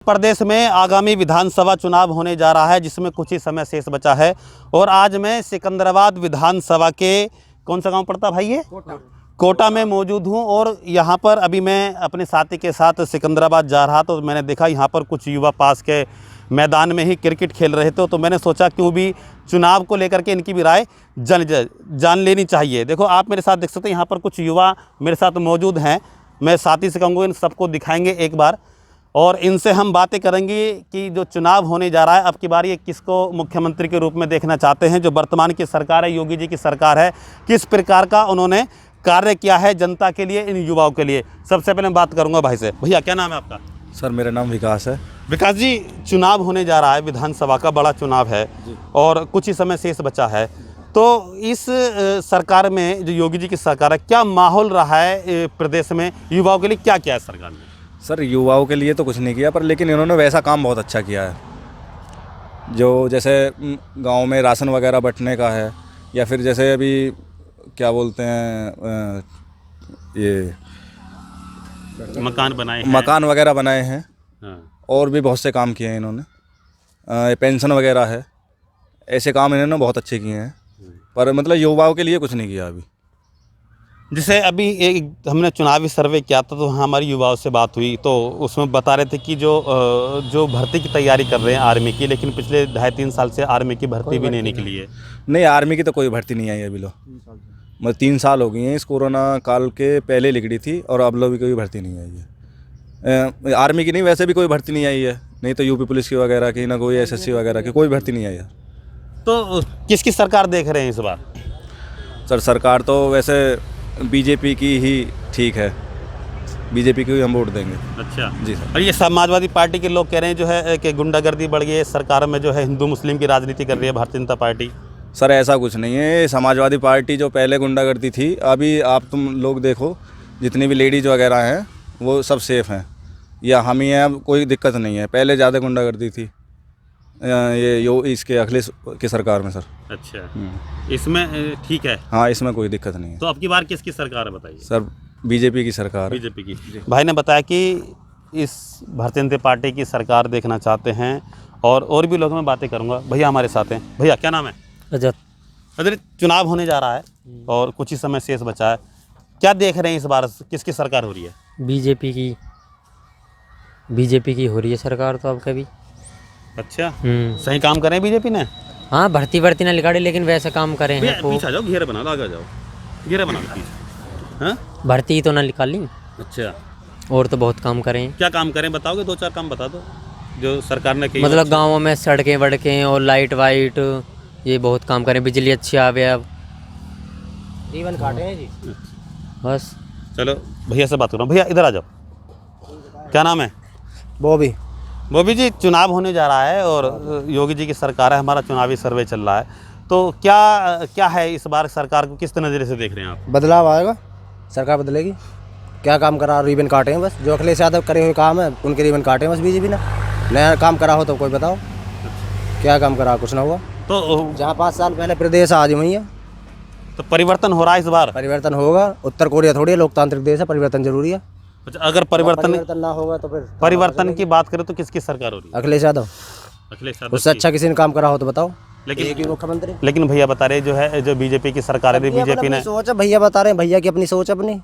प्रदेश में आगामी विधानसभा चुनाव होने जा रहा है, जिसमें कुछ ही समय शेष बचा है। और आज मैं सिकंदराबाद विधानसभा के कौन सा गांव पड़ता भाई ये कोटा में मौजूद हूं। और यहां पर अभी मैं अपने साथी के साथ सिकंदराबाद जा रहा तो मैंने देखा यहां पर कुछ युवा पास के मैदान में ही क्रिकेट खेल रहे थे। तो मैंने सोचा क्यों भी चुनाव को लेकर के इनकी भी राय जान लेनी चाहिए। देखो आप मेरे साथ देख सकते हैं, यहाँ पर कुछ युवा मेरे साथ मौजूद हैं। मैं साथी से कहूँगा इन सबको दिखाएंगे एक बार और इनसे हम बातें करेंगे कि जो चुनाव होने जा रहा है अब की बार ये किसको मुख्यमंत्री के रूप में देखना चाहते हैं। जो वर्तमान की सरकार है, योगी जी की सरकार है, किस प्रकार का उन्होंने कार्य किया है जनता के लिए, इन युवाओं के लिए। सबसे पहले मैं बात करूंगा भाई से। भैया क्या नाम है आपका? सर मेरा नाम विकास है। विकास जी, चुनाव होने जा रहा है, विधानसभा का बड़ा चुनाव है और कुछ ही समय शेष बचा है। तो इस सरकार में जो योगी जी की सरकार है, क्या माहौल रहा है प्रदेश में युवाओं के लिए, क्या किया है सरकार ने? सर युवाओं के लिए तो कुछ नहीं किया, पर लेकिन इन्होंने वैसा काम बहुत अच्छा किया है जो जैसे गांव में राशन वगैरह बंटने का है, या फिर जैसे अभी क्या बोलते हैं ये मकान वगैरह बनाए हैं। हाँ। और भी बहुत से काम किए हैं इन्होंने, पेंशन वगैरह है, ऐसे काम इन्होंने बहुत अच्छे किए हैं। पर मतलब युवाओं के लिए कुछ नहीं किया अभी। जैसे अभी एक हमने चुनावी सर्वे किया था तो हमारी युवाओं से बात हुई तो उसमें बता रहे थे कि जो भर्ती की तैयारी कर रहे हैं आर्मी की, लेकिन पिछले 2.5-3 साल से आर्मी की भर्ती भी नहीं निकली है। नहीं, आर्मी की तो कोई भर्ती नहीं आई अभी लो, मतलब 3 साल हो गए हैं। इस कोरोना काल के पहले निकली थी और अब लोग भी कोई भर्ती नहीं आई है आर्मी की। नहीं, वैसे भी कोई भर्ती नहीं आई है, नहीं तो यूपी पुलिस की वगैरह की, ना कोई एसएससी वगैरह की, कोई भर्ती नहीं आई है। तो किसकी सरकार देख रहे हैं इस बार? सर सरकार तो वैसे बीजेपी की ही ठीक है, बीजेपी को ही हम वोट देंगे। अच्छा जी सर। और ये समाजवादी पार्टी के लोग कह रहे हैं जो है कि गुंडागर्दी बढ़ गई है, सरकार में जो है हिंदू मुस्लिम की राजनीति कर रही है भारतीय जनता पार्टी। सर ऐसा कुछ नहीं है। समाजवादी पार्टी जो पहले गुंडागर्दी थी, अभी आप तुम लोग देखो जितनी भी लेडीज़ वगैरह हैं वो सब सेफ़ हैं, या हम ही हैं, अब कोई दिक्कत नहीं है। पहले ज़्यादा गुंडागर्दी थी इसके अखिलेश की सरकार में सर। अच्छा, इसमें ठीक है? हाँ, इसमें कोई दिक्कत नहीं है। तो अब की बार किसकी सरकार है बताइए? सर बीजेपी की सरकार। बीजेपी की। भाई ने बताया कि इस भारतीय जनता पार्टी की सरकार देखना चाहते हैं और भी लोगों में बातें करूंगा। भैया हमारे साथ हैं। भैया क्या नाम है? रजत। अरे चुनाव होने जा रहा है और कुछ ही समय शेष बचा है, क्या देख रहे हैं इस बार किसकी सरकार हो रही है? बीजेपी की हो रही है सरकार तो अब कभी। अच्छा, सही काम करें बीजेपी ने? हाँ, भर्ती ना निकाले लेकिन वैसे काम करें हैं। पीछे आ जाओ, घेरे बना लो, आगे जाओ, घेरे बना लो पीछे। हाँ, भर्ती तो ना निकाली। अच्छा, और तो बहुत काम करें। क्या काम करें बताओगे? 2-4 काम बता दो जो सरकार ने किया। मतलब गाँवों में सड़कें वड़कें और लाइट वाइट, ये बहुत काम करें, बिजली अच्छी आवे, अब रिबन काटे हैं जी। बस चलो भैया से बात करो। भैया इधर आ जाओ, क्या नाम है? बॉबी जी, चुनाव होने जा रहा है और योगी जी की सरकार है, हमारा चुनावी सर्वे चल रहा है, तो क्या है इस बार सरकार को किस नज़रिए से देख रहे हैं आप? बदलाव आएगा, सरकार बदलेगी। क्या काम करा? रिबन काटे हैं बस, जो अखिलेश यादव करे हुए काम है उनके रिबन काटे हैं बस। बीजेपी ने नया काम करा हो तो कोई बताओ, क्या काम करा? कुछ ना हुआ। तो जहाँ 5 साल पहले प्रदेश आज हुई है, तो परिवर्तन हो रहा है इस बार? परिवर्तन होगा। उत्तर कोरिया थोड़ी है, लोकतांत्रिक देश है, परिवर्तन जरूरी है। अच्छा, अगर परिवर्तन ना होगा तो फिर परिवर्तन की बात करें तो किसकी सरकार हो रही है? अखिलेश यादव। उससे अच्छा किसी ने काम करा हो तो बताओ। लेकिन मुख्यमंत्री। लेकिन भैया बता रहे जो है, जो बीजेपी की सरकार है, बीजेपी ने सोच है, भैया बता रहे हैं, भैया की अपनी सोच, अपनी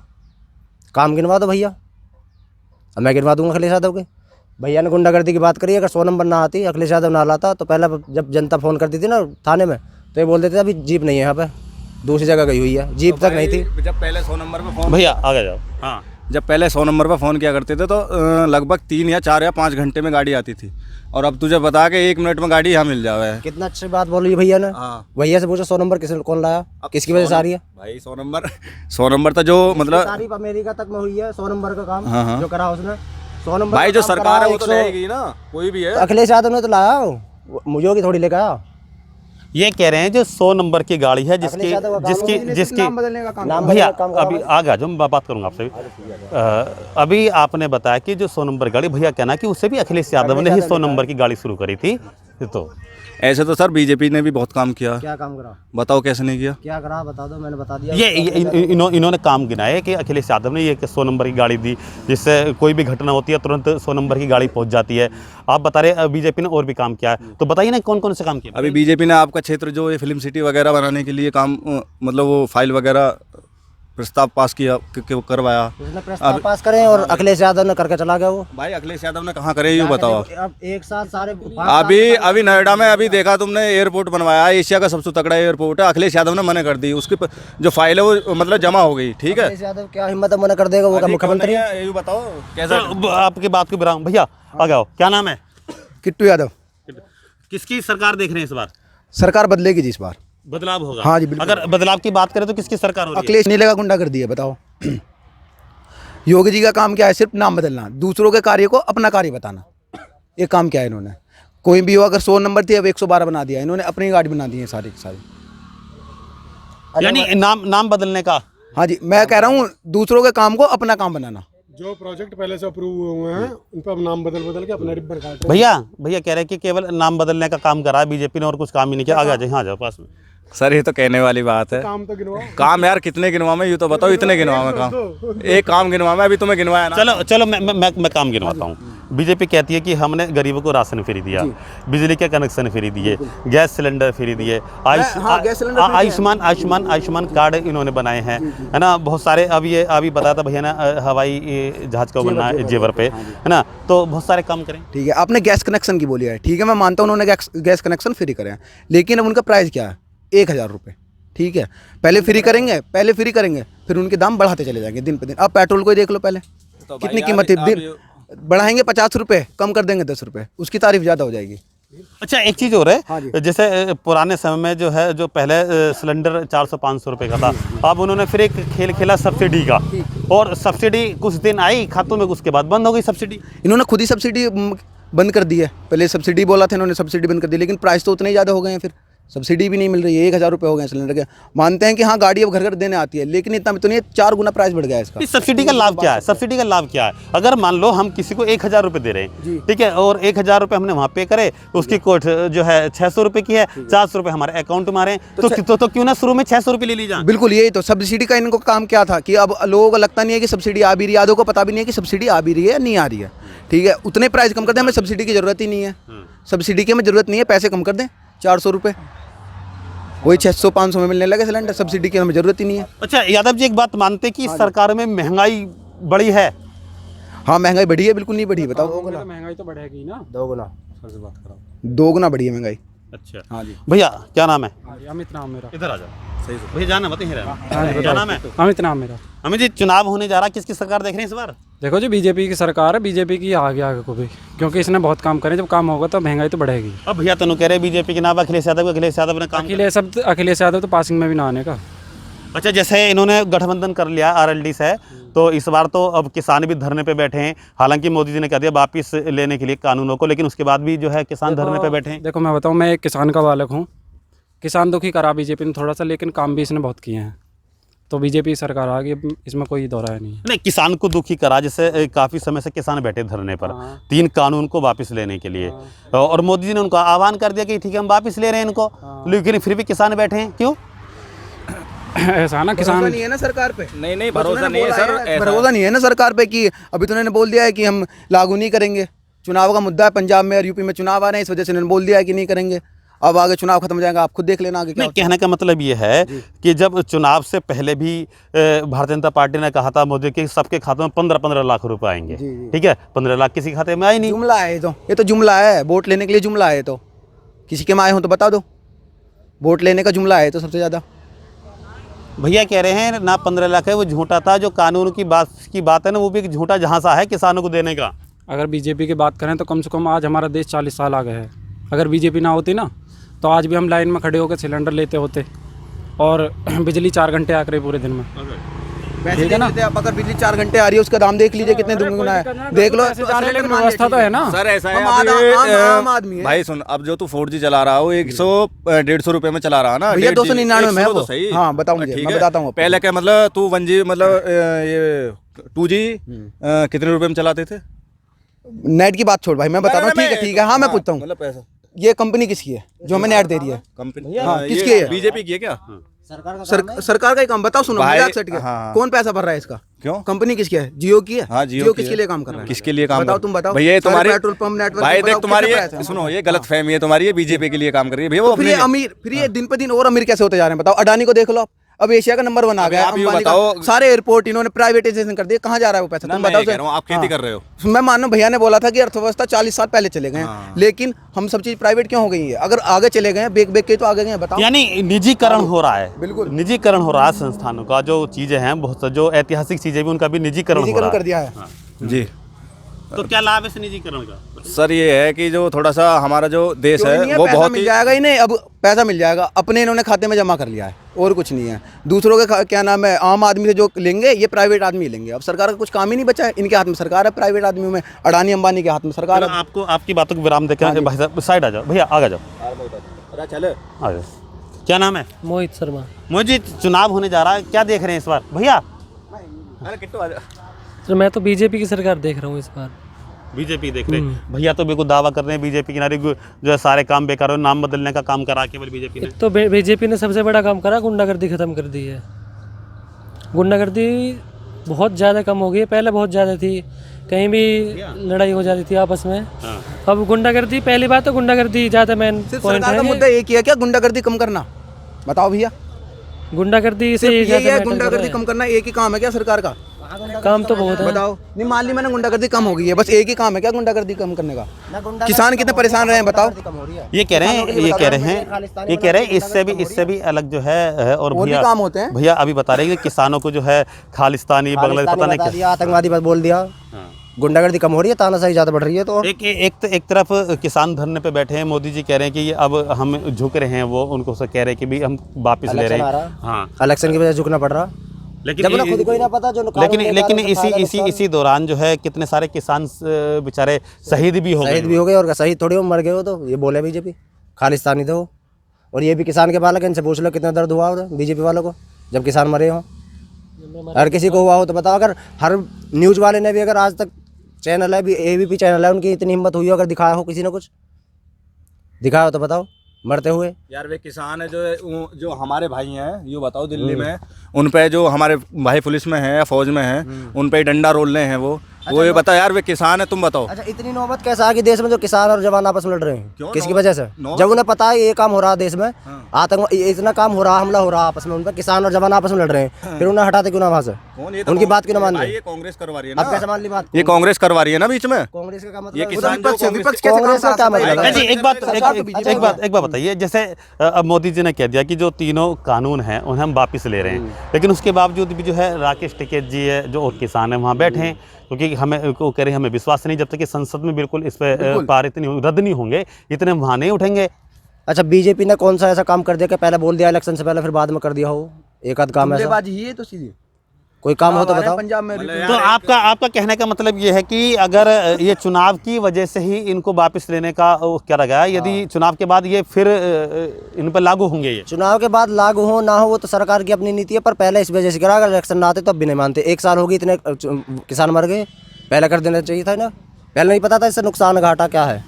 काम गिनवा दो भैया, अब मैं गिनवा दूंगा अखिलेश यादव के। भैया ने गुंडागर्दी की बात करी, अगर 100 नंबर ना आती, अखिलेश यादव ना लाता तो पहले जब जनता फ़ोन करती थी ना थाने में तो ये बोल देते थे अभी जीप नहीं है यहाँ पे, दूसरी जगह गई हुई है, जीप तक नहीं थी। जब पहले 100 नंबर पर फ़ोन, भैया आगे जाओ। हाँ, जब पहले 100 नंबर पर फ़ोन किया करते थे तो लगभग 3 या 4 या 5 घंटे में गाड़ी आती थी, और अब तुझे बता के 1 मिनट में गाड़ी यहाँ मिल जावे है। कितना अच्छी बात बोली भैया ने। हाँ, भैया से पूछो 100 नंबर कौन लाया, किसकी वजह से आ रही है भाई? 100 नंबर था जो मतलब तारीफ अमेरिका तक में हुई है 100 नंबर का काम। हाँ। जो करा उसने 100 नंबर भाई, जो सरकार है वो तो लाएगी ना, कोई भी है। अखिलेश यादव ने तो लाया, मुझे की थोड़ी लेकर आया। ये कह रहे हैं जो 100 नंबर की गाड़ी है जिसकी भैया अभी आगे आ जाओ, मैं बात करूंगा आपसे। अभी आपने बताया कि जो 100 नंबर गाड़ी, भैया कहना कि उससे भी अखिलेश यादव ने ही 100 नंबर की गाड़ी शुरू करी थी, तो ऐसे तो सर बीजेपी ने भी बहुत काम किया, क्या काम करा, बताओ कैसे नहीं किया। क्या करा बता दो, मैंने बता दिया। इन्होंने काम गिनाया कि अखिलेश यादव ने ये 100 नंबर की गाड़ी दी, जिससे कोई भी घटना होती है तुरंत 100 नंबर की गाड़ी पहुंच जाती है। आप बता रहे बीजेपी ने और भी काम किया है, तो बताइए ना कौन कौन से काम किए। अभी बीजेपी ने आपका क्षेत्र जो ये फिल्म सिटी वगैरह बनाने के लिए काम मतलब वो फाइल वगैरह प्रस्ताव पास किया करवाया। उसने प्रस्ताव पास करे और अखिलेश यादव ने करके चला गया वो। भाई अखिलेश यादव ने कहाँ करे ये बताओ आप। अब एक साथ सारे अभी नोएडा में अभी देखा तुमने एयरपोर्ट बनवाया, एशिया का सबसे तकड़ा एयरपोर्ट है, अखिलेश यादव ने मना कर दी, उसकी जो फाइल है वो मतलब जमा हो गई। ठीक है, अखिलेश यादव क्या हिम्मत है मना कर देगा, वो का मुख्यमंत्री है। ये बताओ कैसा। तो आपकी बात को विराम भैया आ गया, क्या नाम है? किट्टू यादव। किसकी सरकार देख रहे हैं इस बार? सरकार बदलेगी जी इस बार। बदलाव होगा? हाँ जी, बिल्कुल। अगर बदलाव की बात करें तो किसकी सरकार हो रही है? अखिलेश नहीं लगा गुंडा कर दिया, बताओ। योगी जी का काम क्या है? सिर्फ नाम बदलना, दूसरों के कार्य को अपना कार्य बताना। ये काम क्या है इन्होंने? कोई भी हो, अगर 100 नंबर थी अब 112 बना दिया इन्होंने, अपनी गाड़ी बना दी है सारी की सारी। यानी नाम बदलने का। हाँ जी, मैं कह रहा हूँ दूसरों के काम को अपना काम बनाना। जो प्रोजेक्ट पहले से अप्रूव हुए हैं उन पर अब नाम बदल के अपना रिबन काटते हैं। भैया कह रहे हैं कि केवल नाम बदलने का काम करा है बीजेपी ने और कुछ काम ही नहीं किया। आगे आ जाए, हाँ जाओ पास में। सर ये तो कहने वाली बात है। काम तो गिनवाओ। काम यार कितने गिनवा में, ये तो बताओ। इतने गिनवा में काम, एक काम गिनवा में, अभी तुम्हें गिनवाया ना। चलो मैं काम गिनवाता हूँ। बीजेपी कहती है कि हमने गरीबों को राशन फ्री दिया, बिजली के कनेक्शन फ्री दिए, गैस सिलेंडर फ्री दिए, आयुष्मान कार्ड इन्होंने बनाए हैं, है ना। बहुत सारे अभी बताया था भैया ना, हवाई जहाज का बनना है जेवर पे, है ना। तो बहुत सारे काम करें। ठीक है, आपने गैस कनेक्शन की बोली है, ठीक है, मैं मानता हूँ उन्होंने गैस कनेक्शन फ्री करे हैं, लेकिन अब उनका प्राइस क्या है? 1000 रुपये। ठीक है, पहले फ्री करेंगे फिर उनके दाम बढ़ाते चले जाएंगे दिन पे दिन। अब पेट्रोल को ही देख लो, पहले कितनी कीमत है, दिन बढ़ाएंगे 50 रुपये, कम कर देंगे 10 रुपये, उसकी तारीफ ज़्यादा हो जाएगी। अच्छा एक चीज़ और है, हाँ जी। जैसे पुराने समय में जो पहले सिलेंडर 400-500 रुपये का था, अब उन्होंने फिर एक खेल खेला सब्सिडी का, और सब्सिडी कुछ दिन आई खातों में, उसके बाद बंद हो गई सब्सिडी। इन्होंने खुद ही सब्सिडी बंद कर दी है। पहले सब्सिडी बोला था इन्होंने, सब्सिडी बंद कर दी, लेकिन प्राइस तो उतने ही ज़्यादा हो गए हैं, फिर सब्सिडी भी नहीं मिल रही है। 1000 रुपये हो गए सिलेंडर के। मानते हैं कि हाँ गाड़ी अब घर घर देने आती है, लेकिन इतना भी तो नहीं है, 4 गुना प्राइस बढ़ गया है इसका। इस सब्सिडी का लाभ क्या है? सब्सिडी का लाभ क्या है? अगर मान लो हम किसी को 1000 रुपये दे रहे हैं, ठीक है, और 1000 रुपये हमने वहाँ पे करे, तो उसकी कोट जो है 600 रुपये की है, 400 रुपये हमारे अकाउंट में आ रहे हैं, तो क्यों ना शुरू में 600 रुपये ले ली जाए। बिल्कुल, यही तो सब्सिडी का इनको काम क्या था कि अब लोगों को लगता नहीं है कि सब्सिडी आ भी रही है, आधों को पता भी नहीं है कि सब्सिडी आ भी रही है या नहीं आ रही है। ठीक है, उतने प्राइस कम कर दें, हमें सब्सिडी की ज़रूरत ही नहीं है, सब्सिडी की हमें ज़रूरत नहीं है, पैसे कम कर दें 400 रुपये, वही 600-500 में मिलने लगे सिलेंडर, सब्सिडी की हमें ज़रूरत ही नहीं है। अच्छा यादव जी, एक बात मानते कि सरकार में महंगाई बढ़ी है? हाँ महंगाई बढ़ी है, बिल्कुल नहीं बढ़ी, बताओ। महंगाई तो बढ़ेगी ना, 2 गुना, सर से बात करो। 2 गुना बढ़ी है महंगाई। अच्छा हाँ जी। भैया क्या नाम है? अमित नाम मेरा। इधर आ जाओ। सही से भैया, जाना बताइए क्या नाम है? अमित नाम मेरा। अमित जी, चुनाव होने जा रहा है, किसकी सरकार देख रहे हैं इस बार? देखो जी, बीजेपी की सरकार है, बीजेपी की आगे को भी, क्योंकि इसने बहुत काम करे। जब काम होगा तो महंगाई तो बढ़ेगी। अब भैया तनु कह रहे बीजेपी के नाम अखिलेश यादव ने काम। अखिलेश यादव तो पासिंग में भी ना आने का। अच्छा, जैसे इन्होंने गठबंधन कर लिया आरएलडी से, तो इस बार तो अब किसान भी धरने पे बैठे हैं। हालांकि मोदी जी ने कह दिया वापिस लेने के लिए कानूनों को, लेकिन उसके बाद भी जो है किसान धरने पे बैठे हैं। देखो मैं बताऊँ, मैं एक किसान का बालक हूँ। किसान दुखी करा बीजेपी ने थोड़ा सा, लेकिन काम भी इसने बहुत किए हैं, तो बीजेपी सरकार आ गई, इसमें कोई दौरा नहीं है। नहीं, किसान को दुखी करा, जैसे काफ़ी समय से किसान बैठे धरने पर 3 कानून को वापस लेने के लिए, और मोदी जी ने उनको आह्वान कर दिया कि ठीक है हम वापस ले रहे हैं इनको, लेकिन फिर भी किसान बैठे हैं। क्यों? ऐसा ना, किसान नहीं है ना सरकार पे। नहीं भरोसा नहीं है सर, भरोसा नहीं है ना सरकार पे कि अभी तो उन्होंने बोल दिया है कि हम लागू नहीं करेंगे। चुनाव का मुद्दा है, पंजाब में और यूपी में चुनाव आ रहे हैं, इस वजह से उन्होंने बोल दिया है कि नहीं करेंगे। अब आगे चुनाव खत्म हो जाएगा, आप खुद देख लेना आगे क्या नहीं, कहने का मतलब ये है कि जब चुनाव से पहले भी भारतीय जनता पार्टी ने कहा था मोदी के सबके खातों में 15-15 लाख रुपए आएंगे, ठीक है, 15 लाख किसी के खाते में आए नहीं। जुमला है ये तो जुमला है, वोट लेने के लिए जुमला है। तो किसी के में आए हो तो बता दो, वोट लेने का जुमला है तो सबसे ज़्यादा। भैया कह रहे हैं ना 15 लाख है वो झूठा था, जो कानून की बात है ना वो भी एक झूठा झांसा है किसानों को देने का। अगर बीजेपी की बात करें तो कम से कम आज हमारा देश 40 साल आगे है। अगर बीजेपी ना होती ना तो आज भी हम लाइन में खड़े होकर सिलेंडर लेते होते, और बिजली 4 घंटे आ रही पूरे दिन में। ठीक है ना, आप अगर बिजली 4 घंटे आ रही है, उसका दाम देख लीजिए कितने दुगुना है, देख लो। व्यवस्था तो है ना सर, ऐसा है आम आदमी है। भाई सुन, अब जो तू 4G चला रहा हो 100-150 रुपए में चला रहा है ना, भैया 299 में है वो। सही। हाँ बताओ मुझे, मैं बताता हूँ। पहले क्या मतलब तू 1G मतलब ये 2G कितने रुपए में चलाते थे? नेट की बात छोड़ भाई, मैं बताता हूँ। ठीक है हाँ, मैं पूछता हूँ। मतलब पैसा ये कंपनी किसकी है जो हमें नेट दे रही है? कंपनी हाँ, किसकी है? बीजेपी की है क्या? सरकार का ही काम बताओ। सुनो, भाई, मजाक सेट के हाँ। कौन पैसा भर रहा है इसका? क्यों? कंपनी किसकी है? जियो की है। हाँ, जियो की किसके है। लिए काम कर रहा है? किसके लिए काम बताओ, कर- तुम बताओ। भैया ये सारे तुम्हारी पेट्रोल पंप नेटवर्क भाई देख तुम्हारी ये सुनो, ये गलत फहमी है तुम्हारी, ये बीजेपी के लिए काम कर रही है भैया। वो फिर अपने ये अमीर, फिर ये दिन पे दिन और अमीर कैसे होते जा रहे हैं? बताओ, अडानी को देख लो आप, अब एशिया का नंबर 1 आ गया। आप ये अंबानी का बताओ- सारे एयरपोर्ट इन्होंने प्राइवेटाइजेशन कर दिए। कहाँ जा रहा है वो पैसा? तुम बताओ। कह रहा हूँ, आप खेती कर रहे हो। मैं मानो भैया ने बोला था कि अर्थव्यवस्था 40 साल पहले चले गए हैं, लेकिन हम सब चीज प्राइवेट क्यों हो गई है? अगर आगे चले गए हैं, बेच बेच के तो आगे गए हैं। बताओ। यानी निजीकरण हो रहा है, बिल्कुल। निजीकरण हो रहा है संस्थानों का। जो चीजें हैं, बहुत जो ऐतिहासिक चीजें भी, उनका भी निजीकरण हो निजीकरण रहा कर है। दिया है। जी तो क्या लाभ है इस निजीकरण का? सर, ये है कि जो थोड़ा सा हमारा जो देश क्यों नहीं है वो पैसा बहुत मिल ही जाएगा ही नहीं। अब पैसा मिल जाएगा, अपने इन्होंने खाते में जमा कर लिया है और कुछ नहीं है। दूसरों के क्या नाम है, आम आदमी से जो लेंगे ये प्राइवेट आदमी लेंगे। अब सरकार का कुछ काम ही नहीं बचा है। इनके हाथ में सरकार है, प्राइवेट आदमियों में अडानी अंबानी के हाथ में सरकार चलो, है। आपको आपकी बातों को विराम देकर भाई साहब साइड आ जाओ, भैया आगे जाओ, चले आ जाओ। क्या नाम है? मोहित शर्मा। मोहित जी, चुनाव होने जा रहा है, क्या देख रहे हैं इस बार भैया? अरे किट्टू आ जा। सर मैं तो बीजेपी की सरकार देख रहा हूँ इस बार। बीजेपी देख रहे हैं भैया, तो बिल्कुल दावा कर रहे हैं बीजेपी के नारे जो है सारे काम बेकार हो, नाम बदलने का काम करा केवल बीजेपी ने। तो बीजेपी ने सबसे बड़ा काम करा, गुंडागर्दी खत्म कर दी है। गुंडागर्दी बहुत ज़्यादा कम हो गई है, पहले बहुत ज़्यादा थी, कहीं भी लड़ाई हो जाती थी आपस में। अब गुंडागर्दी, पहली बात तो गुंडागर्दी ज़्यादा मेन सिर्फ पॉइंट सरकार का है। मुद्दा एक ही है क्या? गुंडागर्दी कम करना। बताओ भैया, गुंडागर्दी से सिर्फ यही ज़्यादा है? मैटर कर गुंडागर्दी रहा कम करना एक ही काम है क्या सरकार का? है। काम तो बहुत है। बताओ। नहीं, मान ली मैंने, गुंडागर्दी कम हो गई है, बस एक ही काम है क्या गुंडागर्दी कम करने का? किसान कितने परेशान रहे हैं बताओ। ये कह रहे हैं, ये कह रहे हैं इससे भी अलग जो है। और और भी भैया काम होते हैं। भैया अभी बता रहे हैं कि किसानों को जो है खालिस्तानी बांग्लादेश पता नहीं क्या, आतंकवादी बस बोल दिया। गुंडागर्दी कम हो रही है, तानाशाही ज़्यादा बढ़ रही है। तो एक तरफ किसान धरने पे बैठे हैं, मोदी जी कह रहे हैं कि ये अब हम झुक रहे हैं, वो उनको से कह रहे हैं कि भी हम वापस ले रहे हैं। हाँ, इलेक्शन की वजह से झुकना पड़ रहा। लेकिन जब उन्हें खुद को ही ना पता, जो लेकिन इसी दौरान जो है कितने सारे किसान बेचारे शहीद भी हो शहीद गए। भी हो गए, और शहीद थोड़ी हो मर गए हो। तो ये बोले बीजेपी खालिस्तानी थे वो। और ये भी किसान के बालक, इनसे पूछ लो कितना दर्द हुआ हो बीजेपी वालों को जब किसान मरे हो। हर किसी को हुआ हो तो बताओ। अगर हर न्यूज़ वाले ने भी, अगर आज तक चैनल है भी, ABP चैनल है, उनकी इतनी हिम्मत हुई हो, अगर दिखाया हो किसी ने, कुछ दिखाया हो तो बताओ मरते हुए। यार वे किसान है जो हमारे भाई हैं, ये बताओ दिल्ली में उन पे जो हमारे भाई पुलिस में हैं या फौज में हैं, उन पे डंडा रोल रहे हैं वो ये बताओ यार, वे किसान है, तुम बताओ। अच्छा, इतनी नौबत कैसे आ गई देश में जो किसान और जवान आपस में लड़ रहे हैं? क्यों किसकी वजह से? जब उन्हें पता है ये काम हो रहा है देश में, आतंक इतना काम हो रहा, हमला हो रहा आपस में, उन पर किसान और जवान आपस में लड़ रहे हैं, फिर उन्हें हटाते क्यों ना वहां से? उनकी बात क्यों ना मान भाई ली? ये कांग्रेस करवा रही है अब कैसे ना, मान ली बात? ये कांग्रेस करवा रही है ना बीच में। कांग्रेस का मतलब ये है- किसान विपक्ष जो विपक्ष कैसे कांग्रेस काम का क्या कर सकता है? मतलब है? जी, एक बात बताइए, जैसे अब मोदी जी ने कह दिया कि जो तीनों कानून हैं उन्हें हम वापस ले रहे हैं, लेकिन उसके बावजूद भी जो है राकेश टिकैत जी है जो और किसान है वहाँ बैठे हैं, क्योंकि हमें वो कह रहे हैं हमें विश्वास नहीं, जब तक कि संसद में बिल्कुल इस पर पारित नहीं रद्द नहीं होंगे इतने वहाँ नहीं उठेंगे। अच्छा, बीजेपी ने कौन सा ऐसा काम कर दिया कि पहले बोल दिया इलेक्शन से पहले, फिर बाद में कर दिया हो? एक आध काम ऐसा जुमलेबाजी ही है तो सीधी। कोई काम हो तो बताओ। पंजाब में तो आपका कहने का मतलब ये है कि अगर ये चुनाव की वजह से ही इनको वापस लेने का क्या लगा है, यदि चुनाव के बाद ये फिर इन पर लागू होंगे? ये चुनाव के बाद लागू हो ना हो वो तो सरकार की अपनी नीति है, पर पहले इस वजह से करा। अगर इलेक्शन ना आते तो अब भी नहीं मानते। 1 साल हो गई, इतने किसान मर गए, पहले कर देना चाहिए था ना। पहले नहीं पता था इससे नुकसान घाटा क्या है।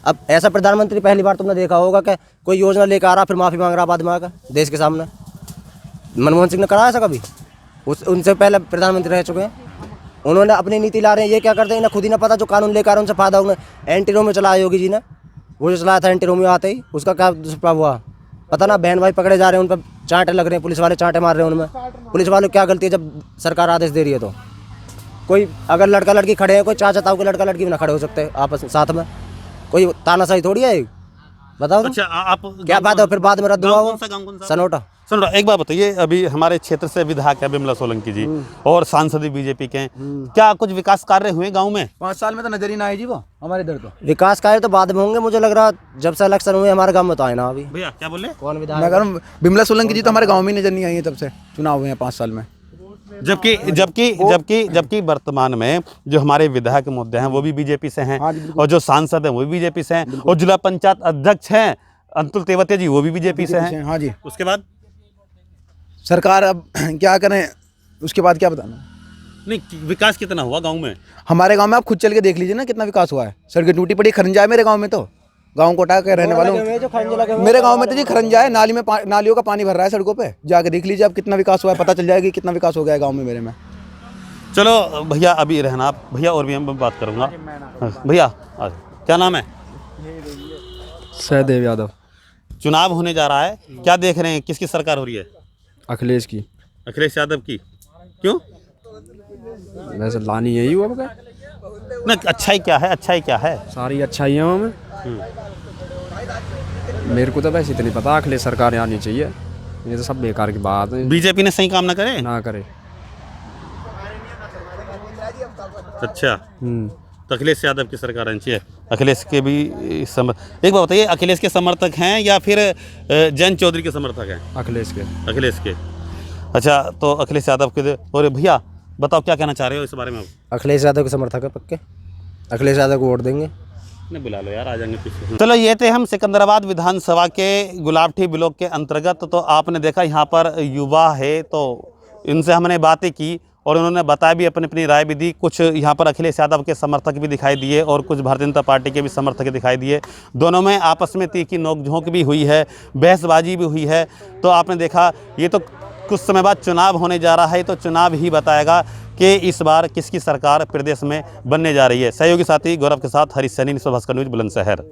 अब ऐसा प्रधानमंत्री पहली बार तुमने देखा होगा कि कोई योजना लेकर आ रहा, फिर माफ़ी मांग रहा बाद में आकर देश के सामने। मनमोहन सिंह ने करा ऐसा कभी? उनसे पहले प्रधानमंत्री रह चुके हैं, उन्होंने अपनी नीति ला रहे हैं। ये क्या करते हैं, इन्हें खुद ही ना पता जो कानून लेकर आ रहे हैं उनसे फायदा होगा। एंटी रोमियो चलाया योगी जी ने, वो जो चलाया था एंटी रोमियो आते ही, उसका क्या दुष्प्रभाव हुआ पता ना। बहन भाई पकड़े जा रहे हैं, उन पर चांटे लग रहे हैं, पुलिस वाले चांटे मार रहे हैं उनमें। पुलिस वालों की क्या गलती है जब सरकार आदेश दे रही है? तो कोई अगर लड़का लड़की खड़े हैं, कोई चाचा ताऊ के लड़का लड़की भी ना खड़े हो सकते आपस साथ में, कोई तानाशाही थोड़ी है। बताओ अच्छा, आप क्या बात है? फिर बाद में रद्द हुआ वो सनोटा। सुन रहा, एक बात बताइए, अभी हमारे क्षेत्र से विधायक है बिमला सोलंकी जी और सांसद भी बीजेपी के हैं, क्या कुछ विकास कार्य हुए गांव में? 5 साल में तो नजर ही ना आई जी वो हमारे इधर तो। विकास कार्य तो बाद में होंगे, मुझे लग रहा जब से इलेक्शन हुए हमारे गांव में तो आए ना। अभी भैया क्या बोले? कौन मैं विधायक? कह रहा हूँ बिमला सोलंकी जी तो हमारे गाँव में नजर नहीं आई है तब से चुनाव हुए हैं 5 साल में। जबकि वर्तमान में जो हमारे विधायक महोदय हैं वो भी बीजेपी से हैं, और जो सांसद हैं वो भी बीजेपी से हैं, और जिला पंचायत अध्यक्ष हैं अतुल तेवतिया जी वो भी बीजेपी से हैं। हाँ जी। उसके बाद सरकार अब क्या करें, उसके बाद क्या बताना। नहीं, विकास कितना हुआ गांव में? हमारे गांव में आप खुद चल के देख लीजिए ना कितना विकास हुआ है। सड़कें टूटी पड़ी, खरंजा है मेरे गांव में तो। गाँव कोटा के रहने वालों मेरे गाँव में तो जी खरंजा है, नाली में नालियों का पानी भर रहा है सड़कों पे, जाके देख लीजिए आप कितना विकास हुआ है, पता चल जाएगी कितना विकास हो गया है गाँव में मेरे में। चलो भैया अभी रहना आप, भैया और भी हम बात करूँगा। भैया क्या नाम है? सहदेव यादव। चुनाव होने जा रहा है, क्या देख रहे हैं, किसकी सरकार हो रही है? अखिलेश की। अखिलेश यादव की। क्यों? वैसे लानी यही हुआ क्या? ना अच्छाई क्या है, अच्छाई क्या है? सारी अच्छाइयाँ में मेरे को तो वैसे इतनी पता, अखिलेश सरकार आनी चाहिए, ये तो सब बेकार की बात है। बीजेपी ने सही काम ना करे? ना करे। अच्छा, तो अखिलेश यादव की सरकार आनी चाहिए। अखिलेश के भी एक बात बताइए, अखिलेश के समर्थक हैं या फिर जयंत चौधरी के समर्थक हैं? अखिलेश के। अखिलेश के। अच्छा, तो अखिलेश यादव के। और भैया बताओ क्या कहना चाह रहे हो इस बारे में? अखिलेश यादव के समर्थक है पक्के, अखिलेश यादव को वोट देंगे। नहीं बुला लो यार, आ जाएंगे पीछे। चलो, ये थे हम सिकंदराबाद विधानसभा के गुलाबटी ब्लॉक के अंतर्गत। तो आपने देखा यहाँ पर युवा है, तो इनसे हमने बातें की और उन्होंने बताया भी, अपनी अपनी राय भी दी। कुछ यहाँ पर अखिलेश यादव के समर्थक भी दिखाई दिए और कुछ भारतीय जनता पार्टी के भी समर्थक दिखाई दिए। दोनों में आपस में तीखी नोकझोंक भी हुई है, बहसबाजी भी हुई है। तो आपने देखा, ये तो कुछ समय बाद चुनाव होने जा रहा है, तो चुनाव ही बताएगा कि इस बार किसकी सरकार प्रदेश में बनने जा रही है। सहयोगी साथी गौरव के साथ हरीश सैनी, भास्कर न्यूज़, बुलंदशहर।